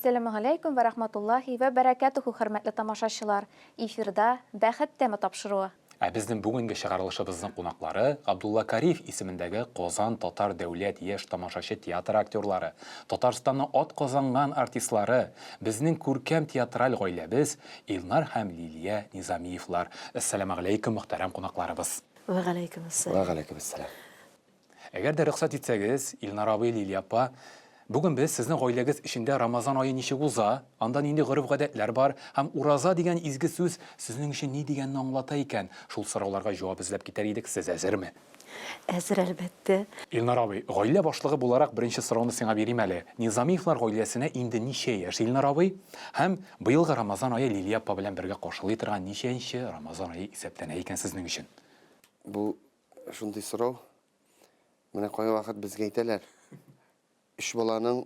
Әссәламу алейкум ва рахматуллахи ва баракатуху, хөрмәтле тамашачылар. Эфирда бәхет тәме тапшыруы. Біздің бүгінгі шығарылышыбыздың қонақтары Абдулла Кариф исемендәге Қозан Татар дәүләт еш тамашачы театр актерлары, Татарстанның от қозанған артистлары, біздің күркәм театраль ғойләбіз Илнар һәм Лилия Низамиевлар. Әссәламу алейкум, мөхтәрәм қонақларыбыз. Ва алейкум ассалам. Әгәр дә рөхсәт итсәгез, Илнар абый, Лилия апа, бүгін біз сіздің ғойләгіз ішінде Рамазан айы ничек уза, андан инде ғөреф гадәтләр бар, һәм ураза дигән изге сүз сезнең өчен ни дигәнне аңлата икән? Шул сорауларга җавап эзләп китәр идек. Сез әзерме? Әзер, әлбәттә. Илнар абый, гаилә башлыгы буларак беренче сорауны сиңа бирим әле. Низамиевлар гаиләсенә инде ничә яшь, Илнар абый? Һәм быелгы Рамазан айы Лилия апа белән бергә каршылый торган ничәнче Рамазан айы исәпләнә икән сезнең өчен? Бу шундый сорау. Менә кай вакыт безгә әйтәләр. Үч баланың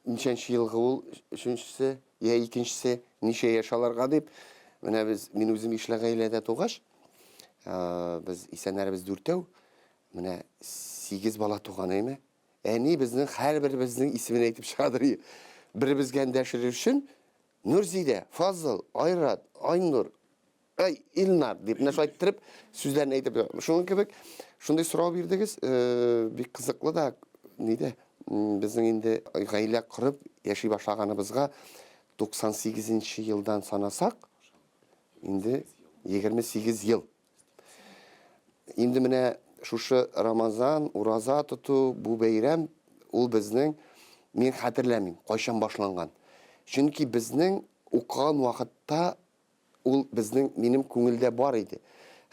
ничәнче елгы ул, өченчесе, я икенчесе ничә яшь аларга дип, менә мин үзем ишле гаиләдә тугач, без исәннәрбез дүртәү, менә 8 бала туган име. Әни безнең һәрбер безнең исемен әйтеп чыгардыр. Беребезгә дәшер өчен Нурзидә, Фазыл, Айрат, Айнур, Илнар дип нәрсә әйттереп, сүзләрне әйтеп, шуның кебек, шундый сорау бирдегез, бик кызыклы да, ниде? Безнең инде гаилә кырып яши башлаганыбызга 98 елдан санасак, инде 28 ел. Инде менә шушы Рамазан, ураза тоту, бу бәйрәм ул безнең, мин хәтерләмим, кайчан башланган. Чөнки безнең укыган вакытта ул безнең минем күңелдә бар иде.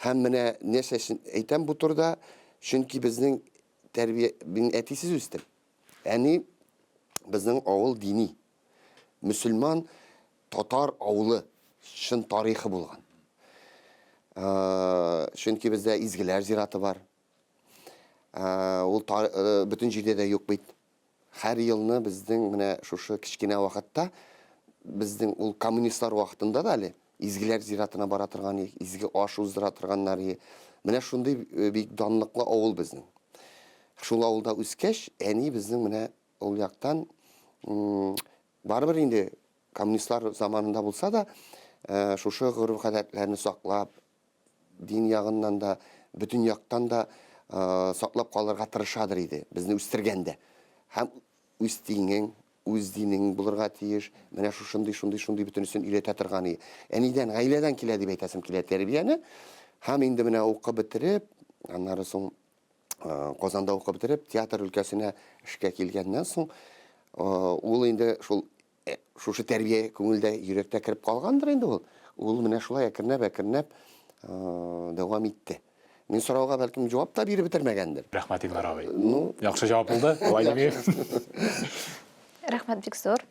Һәм менә нәрсәсен әйтәм бу турда, чөнки безнең тәрбия, мин әтисез үстем. Әни безнең авыл дини, мөселман татар авылы, шын тарихы булган. Чөнки бездә изгеләр зираты бар. Ул бөтен җирдә дә юк бит. Һәр елны безнең менә шушы кичкенә вакытта, безнең ул коммунистлар вакытында да әле изгеләр зиратына бара торган, изге аш уздыра торганнар. Менә шундый бик данлыклы авыл безнең. Шул авылда үскәч, әни безнең менә ул яктан барыбер инде коммунистлар заманында булса да, шушы гореф гадәтләрне саклап, дин ягыннан да, бөтен яктан да саклап калырга тырышадыр иде, безне үстергәндә. Һәм үз динең, үз динең булырга тиеш, менә шундый бөтенесен өйрәтә торган иде. Әнидән, гаиләдән килә дип әйтәсем килә тәрбияне. Һәм инде менә укып бетереп, аннары соң Казанда укып бетереп, театр өлкәсенә эшкә килгәннән соң, ул инде шушы тәрбия күңелдә, йөрәктә кирип калгандыр инде ул. Ул менә шулай әкренәп дәвам итте. Мин сорауга бәлкем җавап та биреп бетермәгәндер. Рәхмәт, Илнар абый. Яхшы җавап булды. Рәхмәт бик зур.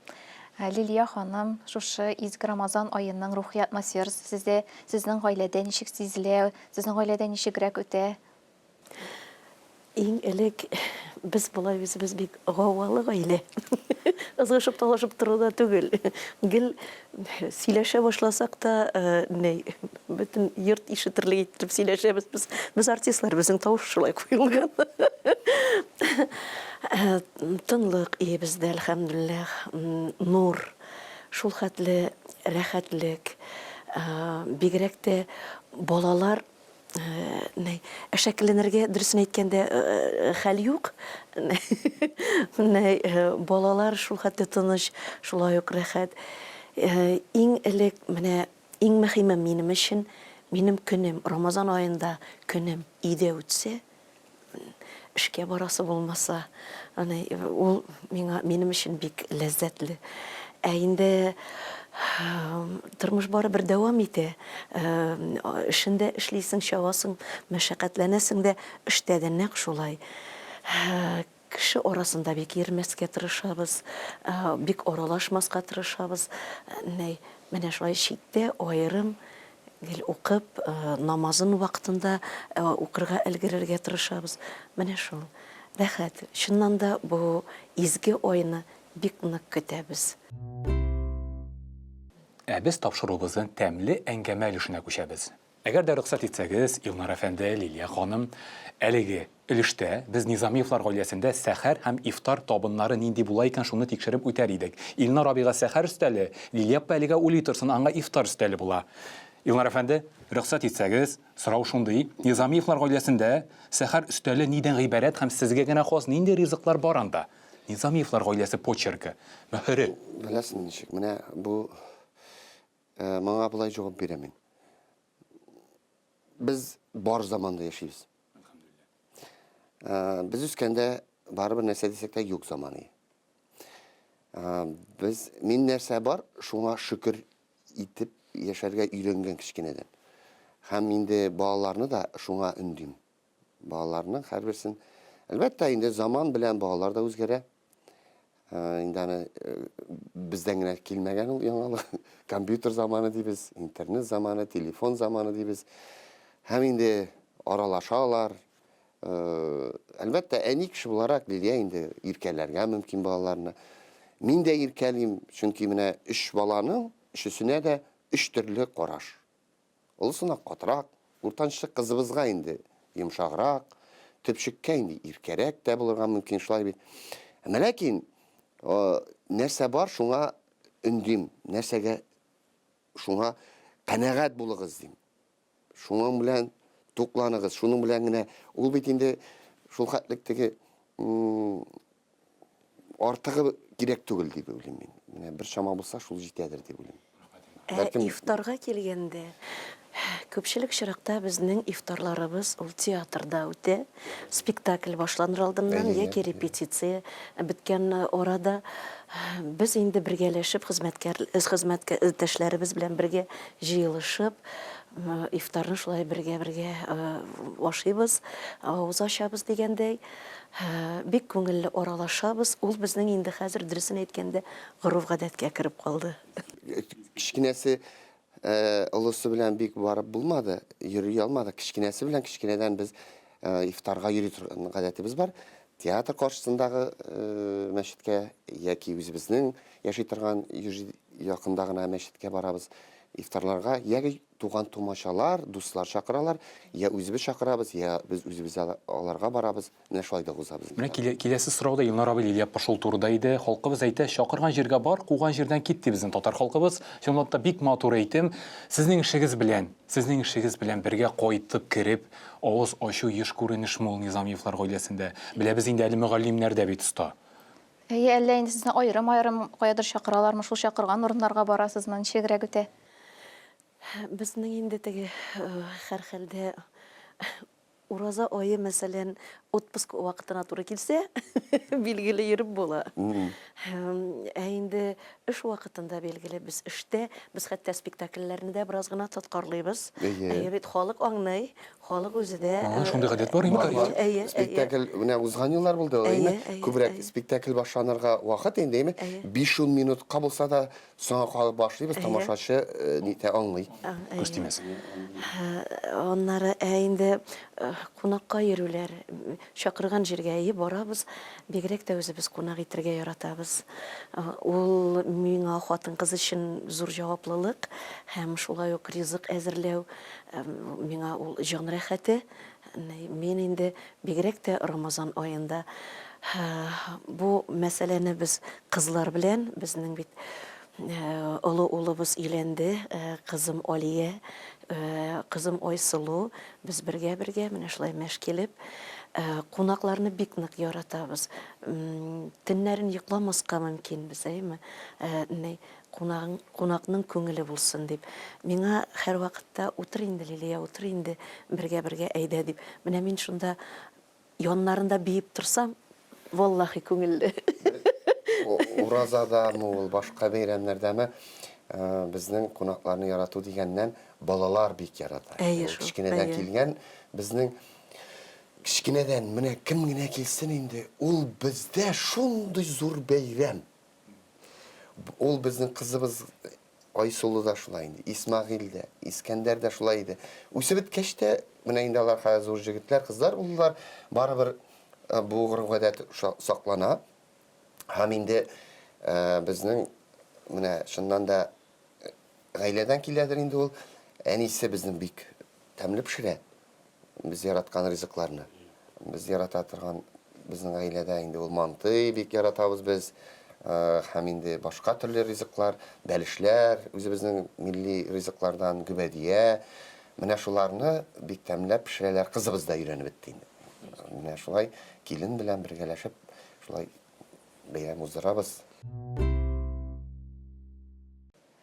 Лилия ханым, шушы изге Рамазан айының рухи атмосферасы сезнең гаиләдә ничек сизелә, сезнең гаиләдә ничегрәк үтә? Иң элек без булай без бик гавалы гаилә. Ызгышып талашып торуда түгел. Гел сөйләшә башласак та, бөтен йорт ишетерлек итеп сөйләшәбез. Без артистлар, безнең тавыш шулай куелган. Тынлык бездә, әлхәмдүлилләх, нур, шул хәтле рәхәтлек, бигрәк тә балалар әшәкелләнергә дөресен әйткәндә хәл юк. Балалар шул хәтле тыныч, шулай ук рәхәт. Иң элек менә иң мөһиме минем өчен, минем көнем, Рамазан аенда көнем өйдә үтсә, эшкә барасы булмаса, ул минем өчен бик ләззәтле. Инде тормыш барыбер дәвам итә. Эшендә эшлисең, чавасың, мәшәкатьләнәсең дә, эштә дә нәкъ шулай. Кеше арасында бик йөрмәскә тырышабыз, бик аралашмаска тырышабыз. Менә шулай читтә аерым гел укып, намазын вакытында укырга өлгерергә тырышабыз. Менә шул. Рәхәт. Шуннан да бу изге айны бик нык көтәбез. Без тапшыруыбызның тәмле әңгәмә өлешенә күчәбез. Әгәр дә рөхсәт итсәгез, Илнар әфәнде, Лилия ханым, әлеге өлештә без Низамиевлар гаиләсендә сәхәр һәм ифтар табыннары нинди була икән, шуны тикшереп үтәр идек. Илнар абыйга сәхәр өстәле, Лилия әлегә уйлый торсын, аңа ифтар өстәле була. Илнар әфәнде, рөхсәт итсәгез, сорау шундый, Низамиевлар гаиләсендә сәхәр өстәле нидән гыйбарәт һәм сезгә генә хас нинди ризыклар бар анда? Низамиевлар гаиләсе почерки, мөһере. Беләсең ничек, менә бу моңа булай җавап бирәмен. Без бар заманда яшибез. Без үскәндә барыбер нәрсә дисәк тә юк заманы. Без мин нәрсә бар, шуңа шөкер итеп яшәргә өйрәнгән кичкенәдән. Һәм инде балаларны да шуңа үндим. Балаларның һәрберсен, әлбәттә, инде заман белән балалар да үзгәрә. Инде бездән генә килмәгән ул яңалык. Компьютер заманы дибез, интернет заманы, телефон заманы дибез. Һәм инде аралашалар. Әлбәттә, әни кеше буларак Лилия инде иркәләргә мөмкин балаларны. Мин дә иркәлим, чөнки менә 3 баланың өчесенә дә 3 төрле караш. Улысына катырак, уртанчы кызыбызга инде йомшаграк, төпчеккә инде иркәрәк тә булырга мөмкин шулай бит. Ләкин нәрсә бар, шуңа үндим, нәрсәгә шуңа канәгать булыгыз дим. Шуның белән тукланыгыз, шуның белән генә ул бит инде шул хәтлектәге артыгы кирәк түгел дип уйлыйм мин. Менә бер чама булса, шул җитәдер дип уйлыйм. Ифтарга килгәндә, күпчелек чиракта безнең ифтарларыбыз ул театрда үтә. Спектакль башланыр алдыннан яки репетиция биткән арада без инде бергәләшеп хезмәттәшләребез белән бергә җыелышып, ифтарны шулай бергә ашыйбыз, авыз ачабыз дигәндәй, бик күңелле аралашабыз. Ул безнең инде хәзер дөресен әйткәндә горыф-гадәткә кереп калды. Кичкенәсе олысы белән бик барып булмады, йөри алмады. Кичкенәсе белән кичкенәдән без ифтарга йөри торган гадәтебез бар. Театр каршысындагы мәчеткә яки үзебезнең яши торган якында гына мәчеткә барабыз. Ифтарларга яки туган тумачалар, дуслар чакыралар, я үзебез чакырабыз, я без үзебез аларга барабыз. Менә шулай да узабыз. Менә киләсе сорауда Илнар абый Лилия пошул турыда иде. Халкыбыз әйтә, чакырган җиргә бар, куган җирдән китте безнең татар халкыбыз. Чынлапта бик матур әйтем. Сезнең ишегез белән бергә кайтып кирип, авыз ачу еш күренеш мул Низамиевлар гаиләсендә. Беләбез инде әле мөгаллимнәр дә бит оста. Әллә инде сезне аерым каядыр чакыралармы, шул чакырган урыннарга барасызмы, ничегрәк үтә? Безнең инде теге һәр хәлдә ураза айы мәсәлән отпуск вакытына туры килсә, билгеле йөреп була. Инде эш вакытында билгеле без эштә, без хәтта спектакльләрне дә бераз гына тоткарлыйбыз. Бит халык аңлый, халык үзе дә. Шундый гадәт бар инде. Спектакль менә узган еллар булды, әйме? Күбрәк спектакль башланырга вакыт инде, әйме? 5 минутка булса да соңга калып башлыйбыз, тамашачы нитә аңлый. Күстимәс. Оннары инде кунакка йөрүләр, чакырган җиргә барабыз, бигрәк тә үзебез кунак итәргә яратабыз. Ул миңа хатын-кыз өчен зур җаваплылык һәм шулай ук ризык әзерләү миңа ул җан рәхәте. Мин инде бигрәк тә Рамазан аенда бу мәсьәләне без кызлар белән, безнең бит олы улыбыз өйләнде, кызым Алия, кызым Айсылу, без бергә менә шулай мәш килеп, кунакларны бик нык яратабыз. Төннәрен йокламаска мөмкин без, әйме? Кунакның күңеле булсын дип. Миңа һәр вакытта утыр инде Лилия, утыр инде бергә әйдә дип. Менә мин шунда яннарында биеп торсам, валлаһи күңелле. Уразада ул башка бәйрәмнәрдәме безнең кунакларны ярату дигәннән балалар бик ярата. Кичкенәдән килгән безнең кичкенәдән менә кем генә килсен инде, ул бездә шундый зур бәйрәм. Ул безнең кызыбыз Айсылу да шулай инде, Исмагыйль дә, Искәндәр дә шулай иде. Үсеп беткәч тә менә инде алар хәзер зур җегетләр, кызлар булдылар, барыбер бу гореф-гадәт саклана. Һәм инде безнең менә шуннан да гаиләдән киләдер инде ул. Әнисе безнең бик тәмле пешерә. Без яраткан ризыкларны. Без ярата торган безнең гаиләдә инде ул манты бик яратабыз без. Һәм инде башка төрле ризыклар, бәлешләр, үзебезнең милли ризыклардан гүбәдия. Менә шуларны бик тәмләп пешерәләр, кызыбыз да өйрәнеп бетте инде. Менә шулай килен белән бергәләшеп, шулай бәйрәм уздырабыз.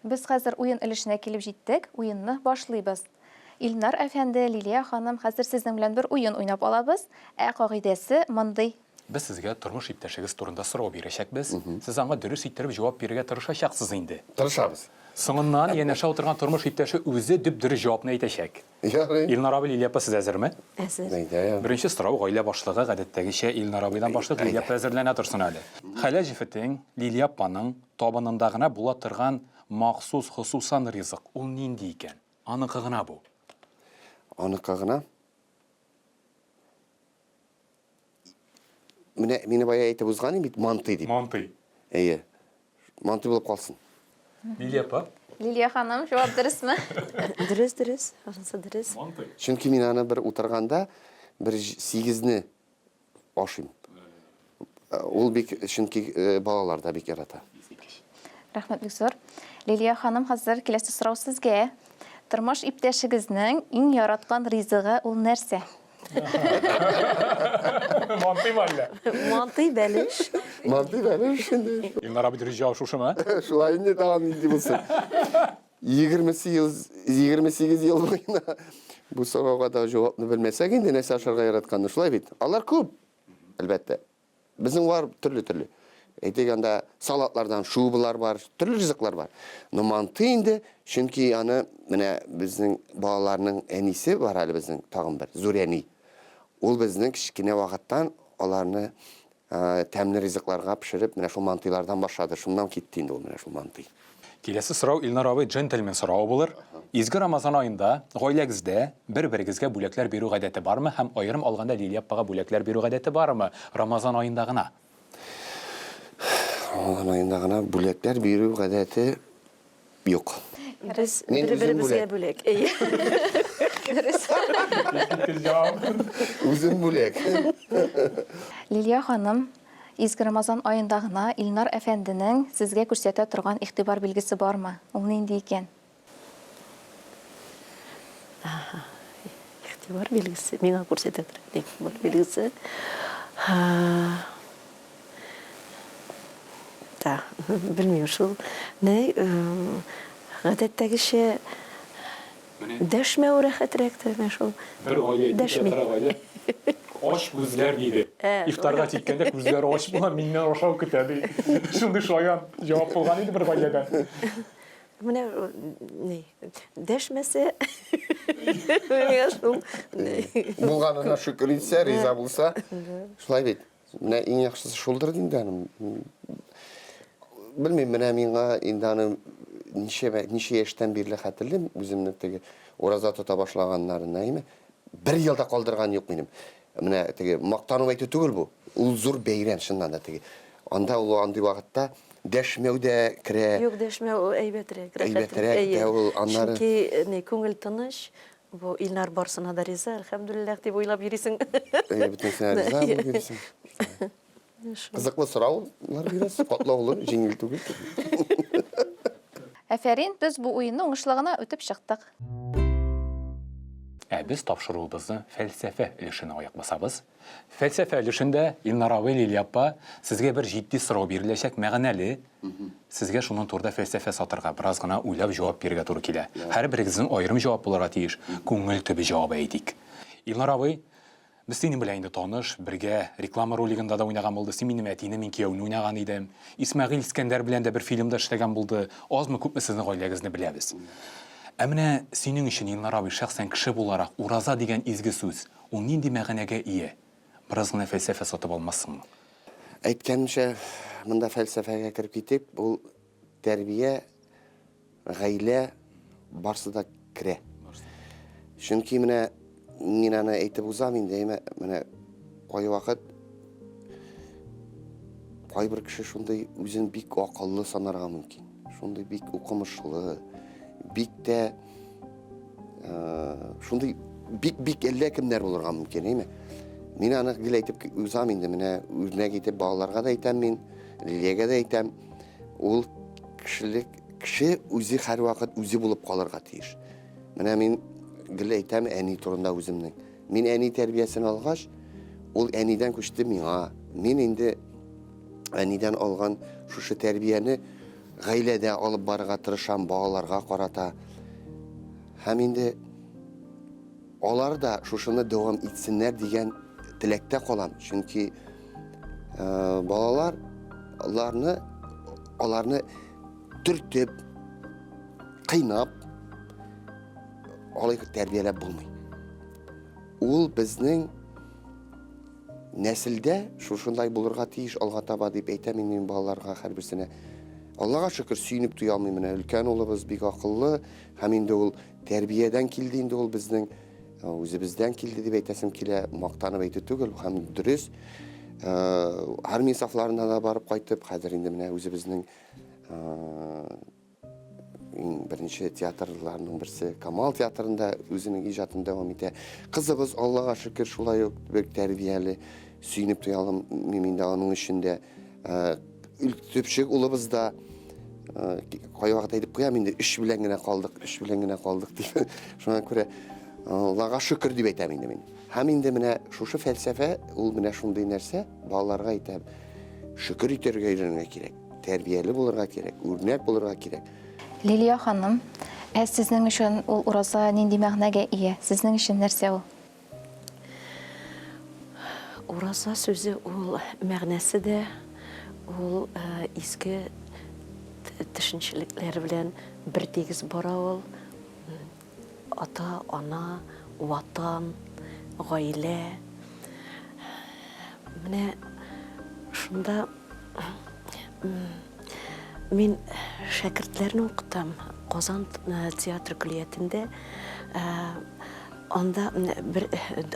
Без хәзер уен өлешенә килеп җиттек, уенны башлыйбыз. Илнар әфәнде, Лилия ханым, хәзер сезнең белән бер уен уйнап алабыз. Кагыйдәсе мондый. Без сезгә тормыш иптәшегез турында сорау бирәчәкбез. Сез аңа дөрес иттереп җавап бирергә тырышачаксыз инде. Тырышабыз. Соңыннан янәшә утырган тормыш иптәше үзе дөп-дөрес җавапны әйтәчәк. Ярый. Илнар абый, Лилия апа, сез әзерме? Әзер. Әйдә. Беренче сорау гаилә башлыгы гадәттәгечә Илнар абыйдан башлап Лилия апа әзерләнә торсын әле. Хәлә җифетең Лилия апаның табынында гына була торган махсус хусусан ризык ул нинди икән? Аныкы гына бу. Аныкы гына. Мине бая әйтеп узган бит манты дип. Манты. Әйе. Манты булып калсын. Лилия апа. Лилия ханым, җавап дөресме? Дөрес. Анысы дөрес. Манты. Чөнки мин аны бер утырганда бер 8-не ашыйм. Ул бик чөнки балалар да бик ярата. Рәхмәт бик зур. Лилия ханым, хәзер киләсе сорау сезгә. Тормыш иптәшегезнең иң яраткан ризыгы ул нәрсә? Манты мәллә. Манты бәлеш. Манты бәлеш инде. Илнар абый дөрес җавап шушымы? Шулай инде тагын инде булсын. 28 ел буена бу сорауга да җавапны белмәсәк инде нәрсә ашарга яратканны шулай бит. Алар күп. Әлбәттә. Безнең бар төрле. Әйтегәндә салатлардан шубылар бар, төрле ризыклар бар. Но манты инде чөнки аны менә безнең балаларның әнисе бар әле безнең тагын бер Зуряни. Ул безнең кичкенә вакыттан аларны тәмле ризыкларга пешереп, менә шул мантыйлардан башлады. Шуннан китте инде ул менә шул манты. Киләсе сорау Илнар абый джентльмен сорауы булыр. Изге Рамазан аенда гаиләгездә бер-берегезгә бүләкләр бирү гадәте бармы һәм аерым алганда Лилия апага бүләкләр бирү гадәте бармы Рамазан аенда гына? Рамазан аенда гына бүләкләр бирү гадәте юк. Без Мин бер-беребезгә бүләк. Әйе. Үзем бүләк. Лилия ханым, изге Рамазан аенда гына Илнар әфәнденең сезгә күрсәтә торган игътибар билгесе бармы? Ул нинди икән? Игътибар билгесе, миңа күрсәтә торган игътибар билгесе. Да, белмим шул. Не, гадәттәгечә дәшмәү рәхәтрәктер мен шул. Бер гаилә Дәшми. Аш күзләр диде. Ифтарга җиткәндә күзләр аш була, миннән ашау көтә ди. Шундый шаян җавап булган иде бер гаиләдән. Менә не, дәшмәсә миңа шул. Булганына шөкер итсә, риза булса, шулай бит. Менә иң яхшысы шулдыр инде аның. Белмим, менә миңа инде аны ничә яшьтән бирле хәтерлим, үземне теге ураза тота башлаганнарына име. 1 елда калдырган юк минем. Менә теге мактану әйтү түгел бу. Ул зур бәйрәм шуннан да теге. Анда ул андый вакытта дәшмәү дә керә. Юк, дәшмәү әйбәтрәк. Әйбәтрәк дә ул аннары. Чөнки не күңел тыныч. Бу Илнар барсына да риза, әлхәмдүлилләх дип уйлап йөрисең. Бөтенсенә риза булырсың. Кызыклы сораулар бирәс, катлаулы, җиңел түгел. Әфәрин, без бу уенны уңышлыгына үтеп чыктык. Без тапшыруыбызны фәлсәфә өлешенә аяк басабыз. Фәлсәфә өлешендә Илнар абый, Лилия апа, сезгә бер җитди сорау биреләчәк, мәгънәле. Сезгә шуның турында фәлсәфә сатырга бераз гына уйлап җавап бирергә туры килә. Һәрберегезнең аерым җавап булырга тиеш. Күңел төбе җавап әйтик. Илнар абый, без синең белән инде таныш, бергә реклама ролигында да уйнаган булды. Син минем әтине, мин кияүне уйнаган идем. Исмәгыйль Искәндәр белән дә бер фильмда эшләгән булды. Азмы күпме сезнең гаиләгезне беләбез. Менә синең өчен Илнар абый шәхсән кеше буларак ураза дигән изге сүз, ул нинди мәгънәгә ия? Бераз гына фәлсәфә сатып алмассыңмы? Әйткәнчә, монда фәлсәфәгә кирип китеп, ул тәрбия, гаилә барсы да керә. Чөнки менә мин аны әйтеп узам инде, менә кай вакыт кайбер кеше шундый үзен бик акыллы санарга мөмкин. Шундый бик укымышлы, бик тә шундый бик әллә кемнәр булырга мөмкин, әйме? Мин аны гел әйтеп узам инде, менә үрнәк итеп балаларга да әйтәм мин, Лилиягә да әйтәм, ул кеше үзе һәрвакыт үзе булып калырга тиеш. Менә мин гел әйтәм әни турында үземнең. Мин әни тәрбиясен алгач, ул әнидән күчте миңа. Мин инде әнидән алган шушы тәрбияне гаиләдә алып барырга тырышам, балаларга карата. Һәм инде алар да шушыны дәвам итсеннәр дигән теләктә калам. Чөнки балалар аларны төртеп, кыйнап, алай тәрбияләп булмый. Ул безнең нәселдә шушындай булырга тиеш алга таба дип әйтәм мин балаларга һәрберсенә. Аллага шөкер, сөйнеп туя алмыйм менә. Өлкән улыбыз бик акыллы, һәм инде ул тәрбиядән килде, инде ул безнең үзебездән килде дип әйтәсем килә, мактанып әйтү түгел, һәм дөрес. Армия сафларына да барып кайтып, хәзер инде менә үзебезнең беренче театрларның берсе Камал театрында үзенең иҗатын дәвам итә. Кызыбыз Аллага шөкер шулай ук бик тәрбияле, сөйнеп туя алмыйм инде аның өчендә. Төпчек улыбыз да кайвакыт әйтеп куям инде, эш белән генә калдык дип. Шуңа күрә Аллага шөкер дип әйтәм инде мин. Һәм инде менә шушы фәлсәфә, ул менә шундый нәрсә, балаларга әйтәм, шөкер итәргә өйрәнергә кирәк, тәрбияле булырга кирәк, үрнәк булырга кирәк. Лилия ханым, сезнең өчен ул ураза нинди мәгънәгә ия? Сезнең өчен нәрсә ул? Ураза сүзе ул мәгънәсе дә, ул изге төшенчәлекләр белән бер тигез бара ул. Ата, ана, ватан, гаилә. Менә шунда мин шәкертләрне укытам. Казан театр көллиятендә. Анда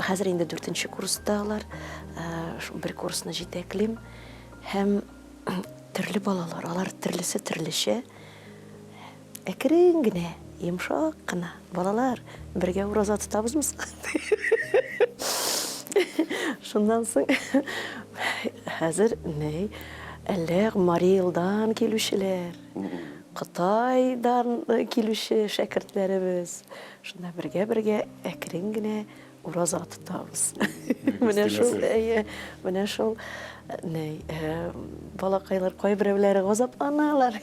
хәзер инде 4нче курсталар. Бер курсны җитәклим. Һәм төрле балалар, алар төрлесе. Әкрен генә, йомшак кына балалар, бергә ураза тотабызмы? Шуннан соң хәзер әллә Мариэлдан килүчеләр, Кытайдан килүче шәкертләребез. Шунда бергә әкрен генә ураза тотабыз. Менә шул балакайлар кайберәүләре газапланалар.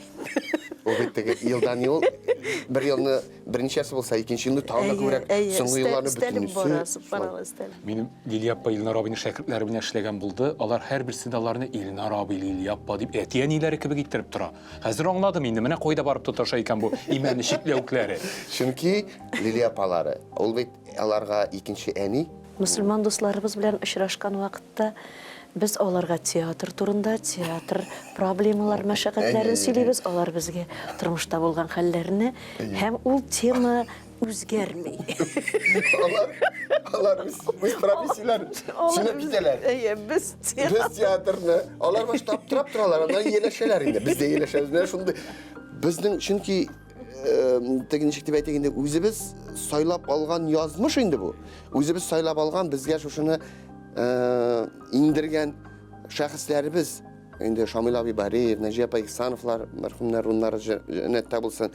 Ул бит елдан ел, бер елны беренчәсе булса, икенче елны тагы күрәк, соңгы елларны бөтенесе. Минем Лилия апа Илнар абыйның шәкертләре белән эшләгән булды. Алар һәрберсендә аларны Илнар абый, Лилия апа дип әти-әниләре кебек иттереп тора. Хәзер аңладым инде, менә кайда барып тоташа икән бу имәнне чикләүкләре. Чөнки Лилия апалары, ул бит аларга икенче әни. Мөселман дусларыбыз белән очрашкан вакытта без аларга театр турында, театр проблемалар, мәшәкатьләрен сөйлибез, алар безгә тормышта булган хәлләрне, һәм ул тема үзгәрми. Алар biz профессиялар сөйләп китәләр. Без театрны, алар башта аптырап торалар, алар еләшәләр инде. Без дә еләшәбез. Шундый безнең чөнки тегенчек дип әйтгәндә үзебез сайлап алган язмыш инде бу. Үзебез сайлап алган, безгә шушыны индергән шәхесләребез. Инде Шамил абый Бариев, Нәҗи апа Ихсановлар, мәрхүмнәр, уннары җәннәттә булсын.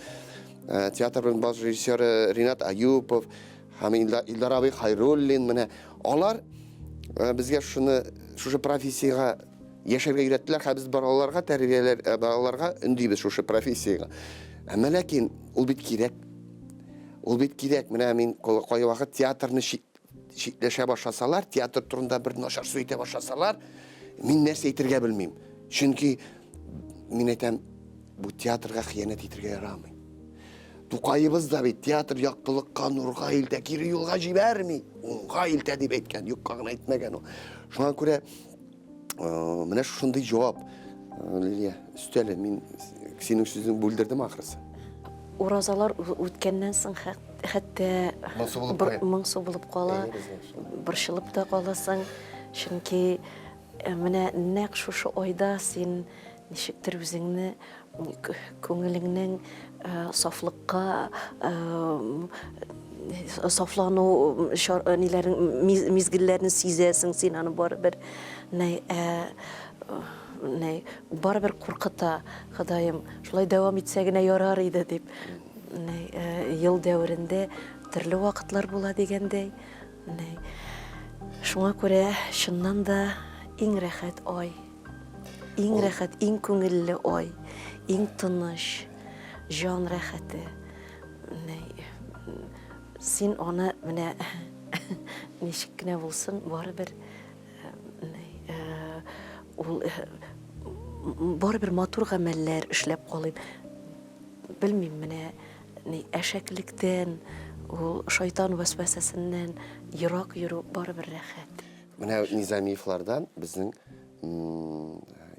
Театрның баш режиссеры Ринат Аюпов, һәм Илдар абый Хайруллин, менә алар безгә шушы профессиягә яшәргә өйрәттеләр, һәм без балаларга тәрбияләр, балаларга өндибез шушы профессиягә. Әмма ләкин ул бит кирәк. Ул бит кирәк. Менә мин кай вакыт театрны чикләшә башласалар, театр турында бер начар сөйтә башласалар, мин нәрсә әйтергә белмим. Чөнки мин әйтәм, бу театрга хыянәт итәргә ярамый. Тукайыбыз да бит театр яктылыкка, нурга илтә, кире юлга җибәрми. Уңга илтә дип әйткән, юкка гына әйтмәгән ул. Шуңа күрә менә шундый җавап. Лилия, өстәле, мин синең сүзең бүлдердем ахрысы. Уразалар үткәннән соң хәтта моңсу булып кала, борчылып та каласың. Чөнки менә нәкъ шушы айда син ничектер үзеңне күңелеңнең сафлыкка, saflanu nilerin mizgillerini sizersin sen anı baribir baribir korkuta Xudayım şulay devam etsegine yarar idi dep yıl devrinde türlü vakitlar bola degendey şuna göre şundan da en rahat oy en rahat en көңелле oy en tыныш jan rahatı sen ona mene nişikne bulsun baribir baribir motor gameller işlep kalayım bilmem mene eşeklikten o şeytan vesvesesinden yırak yürü baribir rahat. Mene Nizamiyevlardan bizning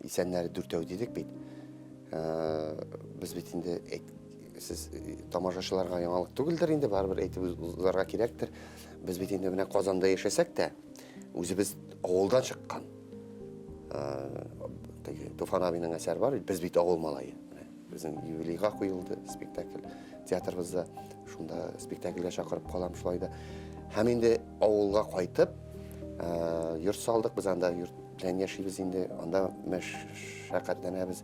isenleri dürtөv dedik bit. Biz bit indi siz тамашачыларга яңалык түгелдер инде барыбер әйтеп узарга кирәктер. Без бит инде менә Казанда яшәсәк тә үзебез авылдан чыккан. Туфан абиның әсәре бар, без бит авыл малае. Безнең юбилейга куелды спектакль. Театрыбызда шунда спектакльгә чакырып калам шулай да. Һәм инде авылга кайтып, йорт салдык, без анда йорт белән яшибез инде, анда мәшәкатьләнәбез.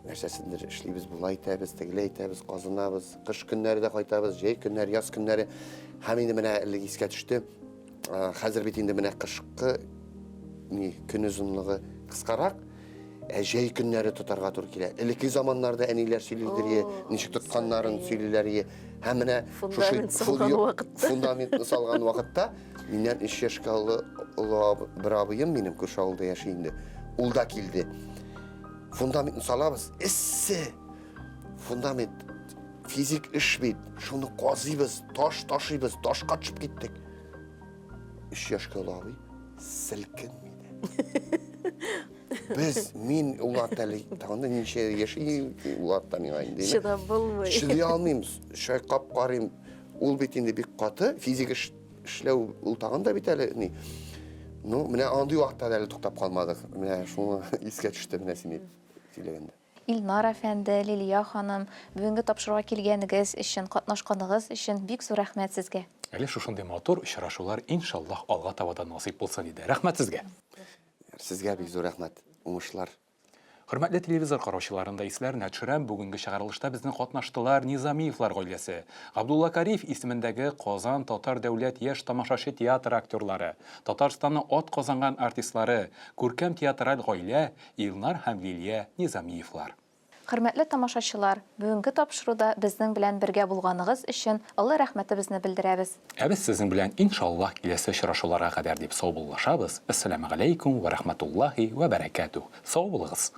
Нәрсәсендер эшлибез, булай итәбез, тегеләй итәбез, казынабыз, кыш көннәре дә кайтабыз, җәй көннәре, яз көннәре. Һәм инде менә элек искә төште. Хәзер бит инде менә кышкы көн озынлыгы кыскарак, җәй көннәре тотарга туры килә. Элекке заманнарда әниләр сөйлиләр, ничек тотканнарын сөйлиләр. Һәм менә фундаментны салган вакытта миннән 3 яшькә олы бер абыем минем күрше авылда яши инде. Ул да килде. Фундаментны салабыз, эссе. Фундамент физик эш бит. Шуны казыйбыз, таш ташыйбыз, ташка төшүп киттек. 3 яшькә абый селкенмиде. Biz, min ulatalik, tağında nişe yaşı ulatta mı aynı değil mi? Şuna bulmayın. Şıdı almayayım, şöyle kap qarayım, ul bitinde bir katı, fizik işlev ul tağında biteli ne? No, mene andı vaqtda da to'xtab qolmadik. Mene şunu iske düştü mene seni söyləyəndə. İlnar әфәнде, Лилия ханым, бүгенге тапшыруга килгәнегез өчен, катнашканыгыз өчен бик зур рәхмәт сезгә. Әле шушындый матур очрашулар иншаллах алга таба да насыйп булсын иде. Рәхмәт сезгә. Сезгә бик зур рәхмәт. Уңышлар. Хөрмәтле телевизор караучыларында исләренә төшерәм, бүгенге чыгарылышта безнең катнаштылар Низамиевлар гаиләсе. Габдулла Кариев исемендәге Казан Татар дәүләт яшь тамашачы театр актерлары, Татарстанның ат казанган артистлары, күркәм театраль гаилә Илнар һәм Лилия Низамиевлар. Хөрмәтле тамашачылар, бүгенге тапшыруда безнең белән бергә булганыгыз өчен Алла рәхмәтебезне белдерәбез. Без сезнең белән иншаллах киләсе очрашуларга кадәр дип сау булышабыз. Ассаламу алейкум ва рахматуллахи ва баракатух. Сау булыгыз.